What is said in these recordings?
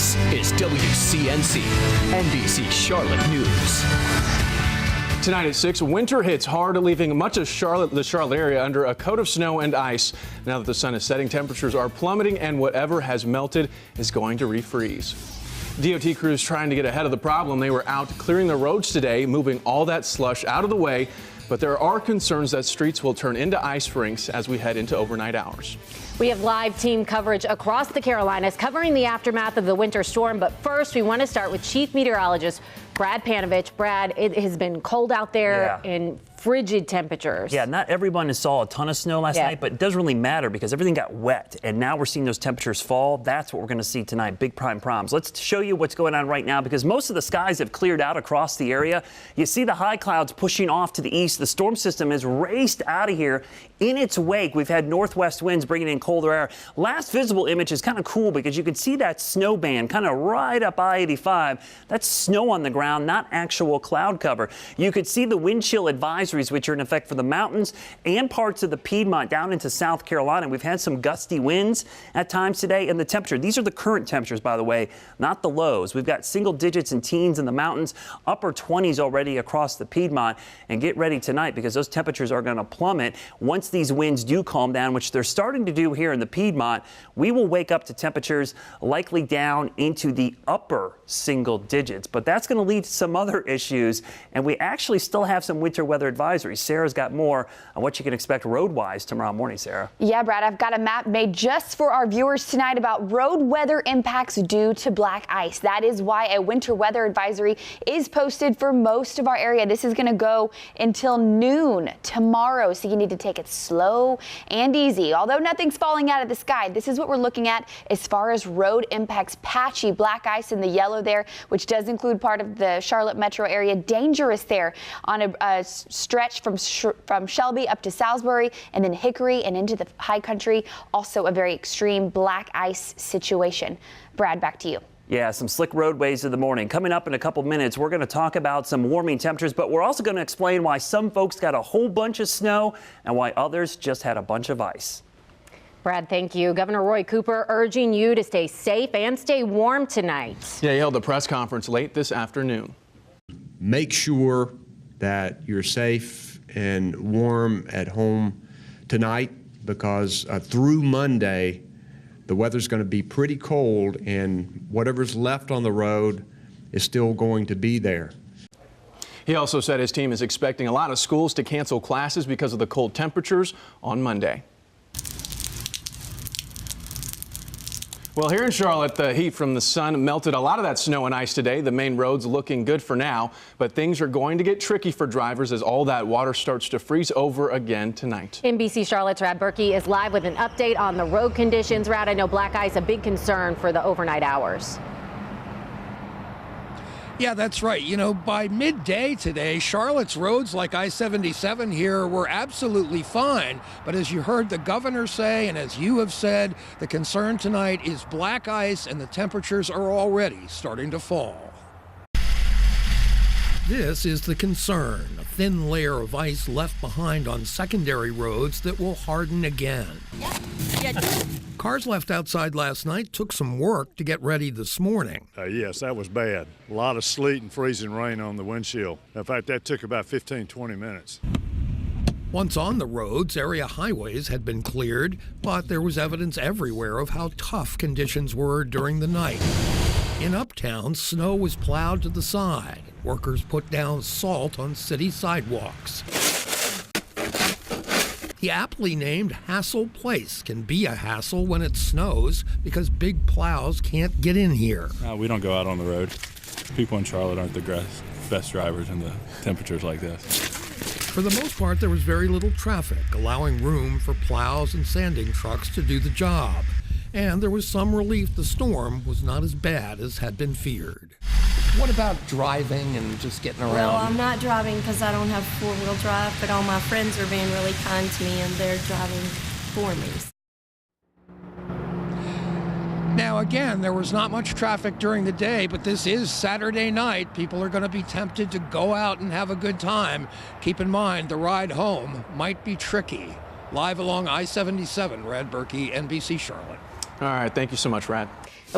This is WCNC, NBC Charlotte News. Tonight at 6, winter hits hard, leaving much of the Charlotte area under a coat of snow and ice. Now that the sun is setting, temperatures are plummeting, and whatever has melted is going to refreeze. DOT crews trying to get ahead of the problem. They were out clearing the roads today, moving all that slush out of the way. But there are concerns that streets will turn into ice rinks as we head into overnight hours. We have live team coverage across the Carolinas covering the aftermath of the winter storm. But first, we want to start with Chief Meteorologist Brad Panovich. Brad, it has been cold out there in frigid temperatures. Yeah, not everyone saw a ton of snow last night, but it doesn't really matter because everything got wet. And now we're seeing those temperatures fall. That's what we're going to see tonight, big prime proms. Let's show you what's going on right now because most of the skies have cleared out across the area. You see the high clouds pushing off to the east. The storm system has raced out of here. In its wake, we've had northwest winds bringing in colder air. Last visible image is kind of cool because you can see that snow band kind of right up I-85. That's snow on the ground, not actual cloud cover. You could see the wind chill advisories, which are in effect for the mountains and parts of the Piedmont down into South Carolina. We've had some gusty winds at times today, and the temperature, these are the current temperatures, by the way, not the lows. We've got single digits and teens in the mountains, upper 20s already across the Piedmont, and get ready tonight because those temperatures are going to plummet once these winds do calm down, which they're starting to do here in the Piedmont. We will wake up to temperatures likely down into the upper single digits, but that's going to lead to some other issues, and we actually still have some winter weather advisories. Sarah's got more on what you can expect road-wise tomorrow morning, Sarah. Yeah, Brad, I've got a map made just for our viewers tonight about road weather impacts due to black ice. That is why a winter weather advisory is posted for most of our area. This is going to go until noon tomorrow, so you need to take it slow and easy. Although nothing's falling out of the sky, this is what we're looking at as far as road impacts. Patchy black ice in the yellow there, which does include part of the Charlotte metro area. Dangerous there on a stretch from Shelby up to Salisbury and then Hickory and into the high country. Also a very extreme black ice situation. Brad, back to you. Yeah, some slick roadways in the morning. Coming up in a couple minutes, we're going to talk about some warming temperatures, but we're also going to explain why some folks got a whole bunch of snow and why others just had a bunch of ice. Brad, thank you. Governor Roy Cooper urging you to stay safe and stay warm tonight. Yeah, he held a press conference late this afternoon. Make sure that you're safe and warm at home tonight because through Monday, the weather's going to be pretty cold and whatever's left on the road is still going to be there. He also said his team is expecting a lot of schools to cancel classes because of the cold temperatures on Monday. Well, here in Charlotte, the heat from the sun melted a lot of that snow and ice today. The main roads looking good for now, but things are going to get tricky for drivers as all that water starts to freeze over again tonight. NBC Charlotte's Rad Berkey is live with an update on the road conditions. Rad, I know black ice a big concern for the overnight hours. Yeah, that's right. You know, by midday today, Charlotte's roads like I-77 here were absolutely fine. But as you heard the governor say, and as you have said, the concern tonight is black ice and the temperatures are already starting to fall. This is the concern, a thin layer of ice left behind on secondary roads that will harden again. Cars left outside last night took some work to get ready this morning. Yes, that was bad. A lot of sleet and freezing rain on the windshield. In fact, that took about 15-20 minutes. Once on the roads, area highways had been cleared, but there was evidence everywhere of how tough conditions were during the night. In Uptown, snow was plowed to the side. Workers put down salt on city sidewalks. The aptly named Hassle Place can be a hassle when it snows because big plows can't get in here. We don't go out on the road. People in Charlotte aren't the best drivers in the temperatures like this. For the most part, there was very little traffic, allowing room for plows and sanding trucks to do the job. And there was some relief the storm was not as bad as had been feared. What about driving and just getting around? Well, I'm not driving because I don't have four-wheel drive, but all my friends are being really kind to me and they're driving for me. Now, again, there was not much traffic during the day, but this is Saturday night. People are going to be tempted to go out and have a good time. Keep in mind, the ride home might be tricky. Live along I-77, Rad Berkey, NBC Charlotte. All right, thank you so much, Brad.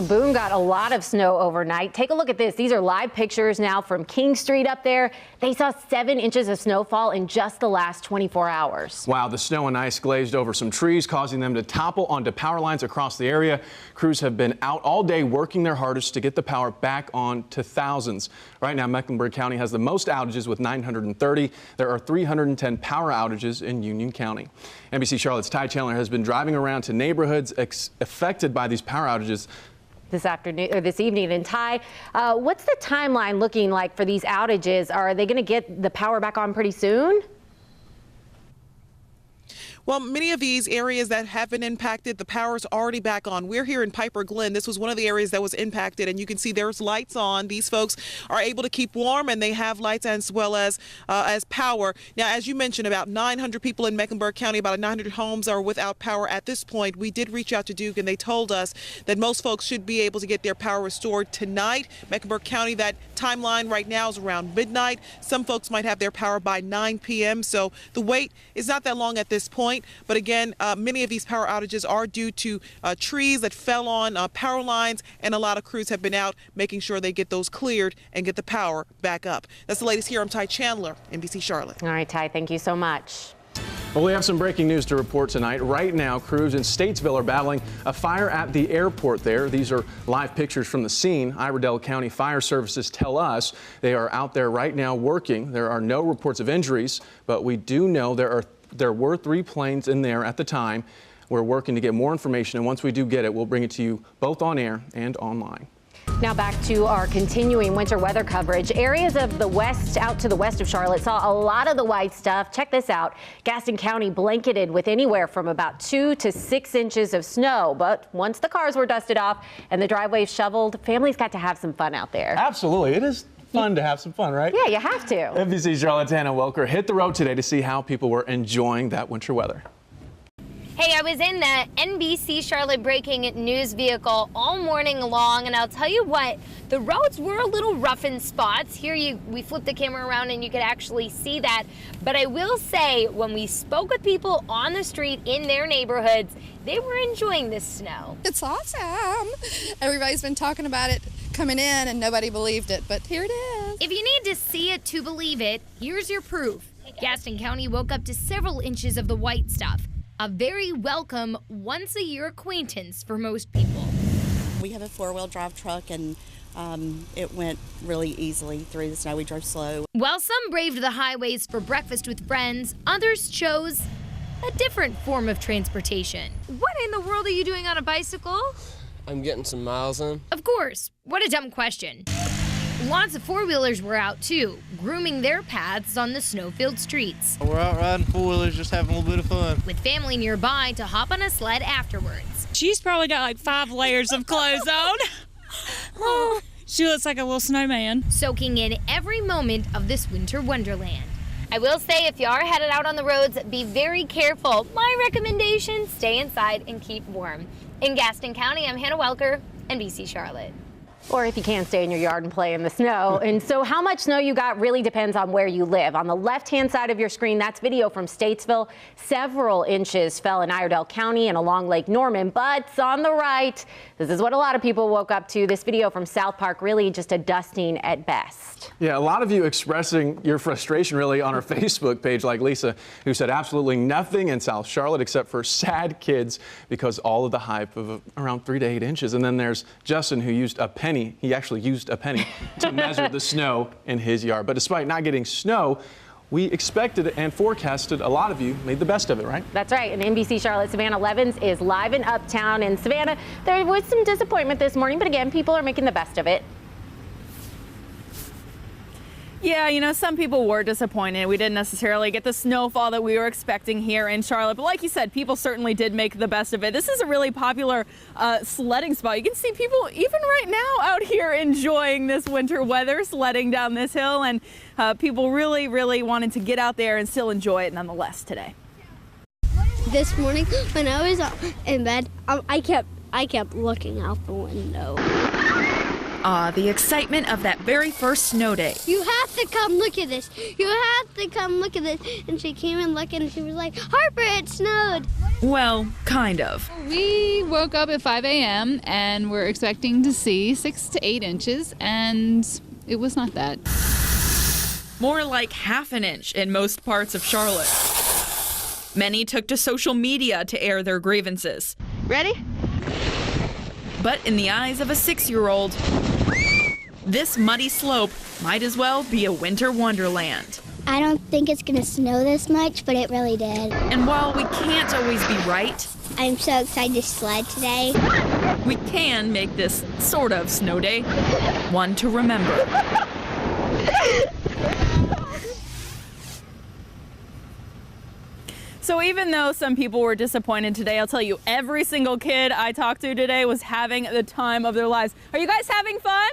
Boone got a lot of snow overnight. Take a look at this. These are live pictures now from King Street up there. They saw 7 inches of snowfall in just the last 24 hours. Wow, the snow and ice glazed over some trees, causing them to topple onto power lines across the area. Crews have been out all day working their hardest to get the power back on to thousands. Right now, Mecklenburg County has the most outages with 930. There are 310 power outages in Union County. NBC Charlotte's Ty Chandler has been driving around to neighborhoods affected by these power outages this evening. And Ty, what's the timeline looking like for these outages? Are they going to get the power back on pretty soon? Well, many of these areas that have been impacted, the power's already back on. We're here in Piper Glen. This was one of the areas that was impacted, and you can see there's lights on. These folks are able to keep warm, and they have lights as well as power. Now, as you mentioned, about 900 people in Mecklenburg County, about 900 homes are without power at this point. We did reach out to Duke, and they told us that most folks should be able to get their power restored tonight. Mecklenburg County, that timeline right now is around midnight. Some folks might have their power by 9 p.m., so the wait is not that long at this point. But again, many of these power outages are due to trees that fell on power lines, and a lot of crews have been out making sure they get those cleared and get the power back up. That's the latest here. I'm Ty Chandler, NBC Charlotte. All right, Ty, thank you so much. Well, we have some breaking news to report tonight. Right now, crews in Statesville are battling a fire at the airport there. These are live pictures from the scene. Iredell County Fire Services tell us they are out there right now working. There are no reports of injuries, but we do know there were 3 planes in there at the time. We're working to get more information, and once we do get it, we'll bring it to you both on air and online. Now back to our continuing winter weather coverage. Areas of the west, out to the west of Charlotte, saw a lot of the white stuff. Check this out. Gaston County blanketed with anywhere from about 2 to 6 inches of snow. But once the cars were dusted off and the driveways shoveled, families got to have some fun out there. Absolutely. It is fun to have some fun, right? Yeah, you have to. NBC Charlotte's Hannah Welker hit the road today to see how people were enjoying that winter weather. Hey, I was in the NBC Charlotte breaking news vehicle all morning long, and I'll tell you what, the roads were a little rough in spots. Here we flipped the camera around and you could actually see that. But I will say, when we spoke with people on the street in their neighborhoods, they were enjoying this snow. It's awesome. Everybody's been talking about it coming in and nobody believed it, but here it is. If you need to see it to believe it, here's your proof. Gaston County woke up to several inches of the white stuff. A very welcome once-a-year acquaintance for most people. We have a 4-wheel drive truck, and it went really easily through the snow. We drove slow. While some braved the highways for breakfast with friends, others chose a different form of transportation. What in the world are you doing on a bicycle? I'm getting some miles in. Of course. What a dumb question. Lots of four-wheelers were out, too, grooming their paths on the snow-filled streets. We're out riding four-wheelers, just having a little bit of fun. With family nearby to hop on a sled afterwards. She's probably got like 5 layers of clothes on. Oh, she looks like a little snowman. Soaking in every moment of this winter wonderland. I will say, if you are headed out on the roads, be very careful. My recommendation, stay inside and keep warm. In Gaston County, I'm Hannah Welker, NBC Charlotte. Or if you can't stay in your yard and play in the snow. And so how much snow you got really depends on where you live. On the left-hand side of your screen, that's video from Statesville. Several inches fell in Iredell County and along Lake Norman. But on the right, this is what a lot of people woke up to. This video from South Park, really just a dusting at best. Yeah, a lot of you expressing your frustration really on our Facebook page, like Lisa, who said absolutely nothing in South Charlotte except for sad kids because all of the hype of around 3 to 8 inches. And then there's Justin, who used a penny. He actually used a penny to measure the snow in his yard. But despite not getting snow, we expected and forecasted a lot of you made the best of it, right? That's right. And NBC Charlotte Savannah Levins is live in Uptown. In Savannah, there was some disappointment this morning, but again, people are making the best of it. Yeah, you know, some people were disappointed. We didn't necessarily get the snowfall that we were expecting here in Charlotte. But like you said, people certainly did make the best of it. This is a really popular sledding spot. You can see people even right now out here enjoying this winter weather, sledding down this hill. And people really, really wanted to get out there and still enjoy it nonetheless today. This morning when I was in bed, I kept looking out the window. the excitement of that very first snow day. You have to come look at this. You have to come look at this. And she came and looked and she was like, Harper, it snowed. Well, kind of. We woke up at 5 a.m. and we're expecting to see 6 to 8 inches, and it was not that. More like half an inch in most parts of Charlotte. Many took to social media to air their grievances. Ready? But in the eyes of a 6-year-old, this muddy slope might as well be a winter wonderland. I don't think it's going to snow this much, but it really did. And while we can't always be right, I'm so excited to sled today. We can make this sort of snow day one to remember. So even though some people were disappointed today, I'll tell you, every single kid I talked to today was having the time of their lives. Are you guys having fun?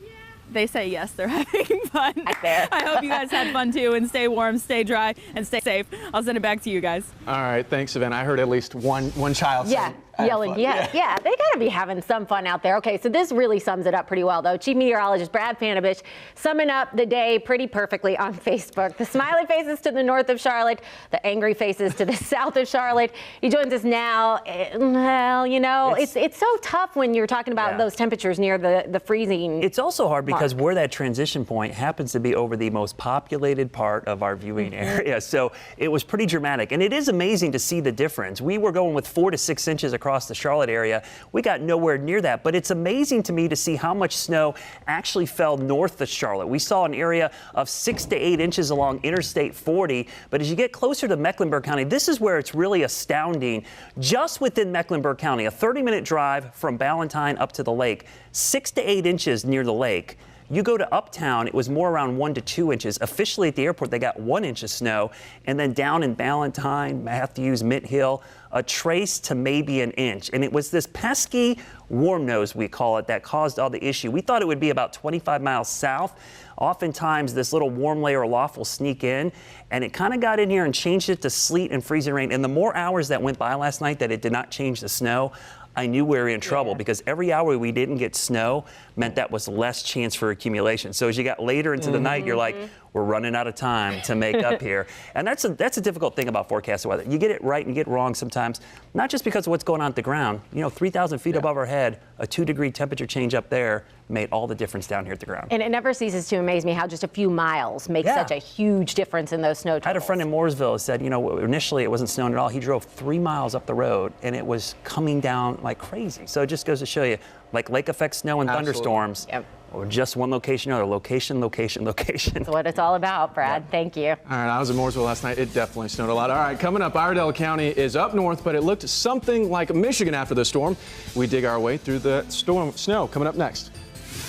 Yeah. They say yes, they're having fun. I hope you guys had fun too, and stay warm, stay dry, and stay safe. I'll send it back to you guys. All right, thanks, Savannah. I heard at least one child saying, yelling, yeah, they gotta be having some fun out there. Okay, so this really sums it up pretty well, though. Chief Meteorologist Brad Panovich summing up the day pretty perfectly on Facebook. The smiley faces to the north of Charlotte, the angry faces to the south of Charlotte. He joins us now. Well, you know, it's so tough when you're talking about those temperatures near the freezing. It's also hard because where that transition point happens to be over the most populated part of our viewing area. So it was pretty dramatic, and it is amazing to see the difference. We were going with 4 to 6 inches across the Charlotte area. We got nowhere near that, but it's amazing to me to see how much snow actually fell north of Charlotte. We saw an area of 6 to 8 inches along Interstate 40, but as you get closer to Mecklenburg County, this is where it's really astounding. Just within Mecklenburg County, a 30-minute drive from Ballantyne up to the lake, 6 to 8 inches near the lake. You go to Uptown, it was more around 1 to 2 inches. Officially at the airport, they got 1 inch of snow. And then down in Ballantyne, Matthews, Mint Hill, a trace to maybe an inch. And it was this pesky warm nose, we call it, that caused all the issue. We thought it would be about 25 miles south. Oftentimes, this little warm layer aloft will sneak in, and it kind of got in here and changed it to sleet and freezing rain. And the more hours that went by last night that it did not change the snow, I knew we were in trouble because every hour we didn't get snow meant that was less chance for accumulation. So as you got later into the night, you're like, we're running out of time to make up here. And that's a difficult thing about forecasting weather. You get it right and you get it wrong sometimes, not just because of what's going on at the ground. You know, 3,000 feet above our head, a 2-degree temperature change up there made all the difference down here at the ground. And it never ceases to amaze me how just a few miles make such a huge difference in those snow totals. I had a friend in Mooresville who said, you know, initially it wasn't snowing at all. He drove 3 miles up the road and it was coming down like crazy. So it just goes to show you, like lake effect snow and thunderstorms, or just one location or another, location. That's what it's all about, Brad. Thank you. All right, I was in Mooresville last night. It definitely snowed a lot. All right, coming up, Iredell County is up north, but it looked something like Michigan after the storm. We dig our way through the snow. Coming up next.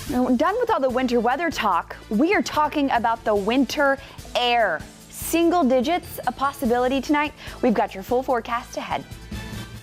Now, done with all the winter weather talk, we are talking about the winter air. Single digits a possibility tonight. We've got your full forecast ahead.